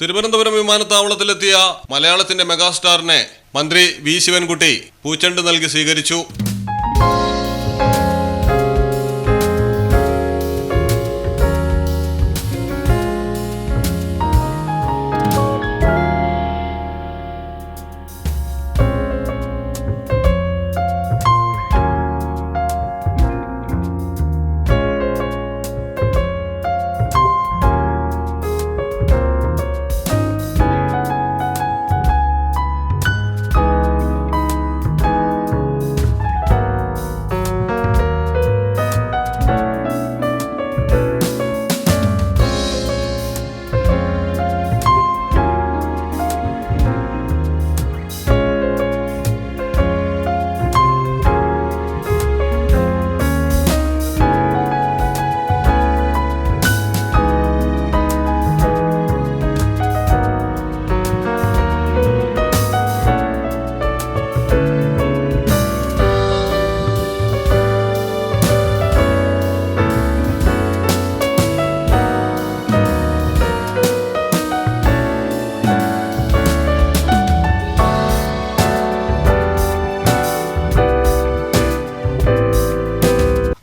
തിരുവനന്തപുരം വിമാനത്താവളത്തിലെത്തിയ മലയാളത്തിന്റെ മെഗാസ്റ്റാറിനെ മന്ത്രി വി ശിവൻകുട്ടി പൂച്ചെണ്ട് നൽകി സ്വീകരിച്ചു.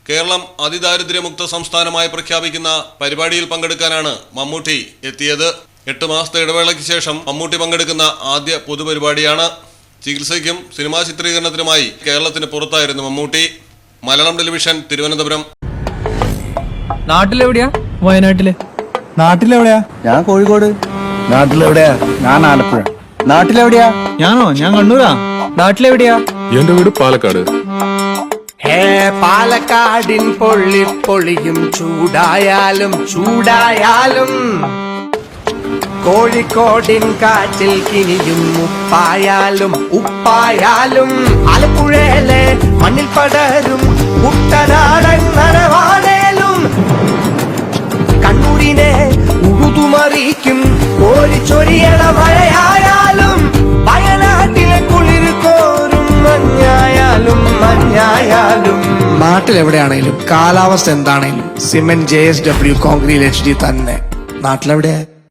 കേരളം അതിദാരിദ്ര്യമുക്ത സംസ്ഥാനമായി പ്രഖ്യാപിക്കുന്ന പരിപാടിയിൽ പങ്കെടുക്കാനാണ് മമ്മൂട്ടി എത്തിയത്. 8 മാസത്തെ ഇടവേളയ്ക്ക് ശേഷം മമ്മൂട്ടി പങ്കെടുക്കുന്ന ആദ്യ പൊതുപരിപാടിയാണ്. ചികിത്സയ്ക്കും സിനിമാ ചിത്രീകരണത്തിനുമായി കേരളത്തിന് പുറത്തായിരുന്നു മമ്മൂട്ടി. മലയാളം ടെലിവിഷൻ, തിരുവനന്തപുരം. നാട്ടിലെവിടെയാ? വയനാട്ടില്. നാട്ടിലെവിടെയാ? ഞാൻ കോഴിക്കോട്. നാട്ടിലെവിടെയാ? ഞാൻ ആലപ്പുഴ. നാട്ടിലെവിടെയാ? ഞാനോ? ഞാൻ കണ്ണൂരാ. നാട്ടിലെവിടെയാ? എന്റെ വീട് പാലക്കാട്. പാലക്കാടിൻ പൊള്ളിപ്പൊളിയും ചൂടായാലും ചൂടായാലും കോഴിക്കോടിൻ കാറ്റിൽ കിനിയും ഉപ്പായാലും ഉപ്പായാലും ആലപ്പുഴയിലെ മണ്ണിൽ പടരും കുട്ടനാടൻ നനവാണേലും കണ്ണൂരിനെ ഉഴുതുമറിക്കും കോരിച്ചൊരിയണ മഴയായാലും വയനാട്ടിലെ കുളിർ കോരും മഞ്ഞായാലും മഞ്ഞായാലും നാട്ടിലെവിടെയാണേലും കാലാവസ്ഥ എന്താണേലും സിമെന്റ് JSW കോൺക്രീറ്റ് HD തന്നെ. നാട്ടിലെവിടെയാ?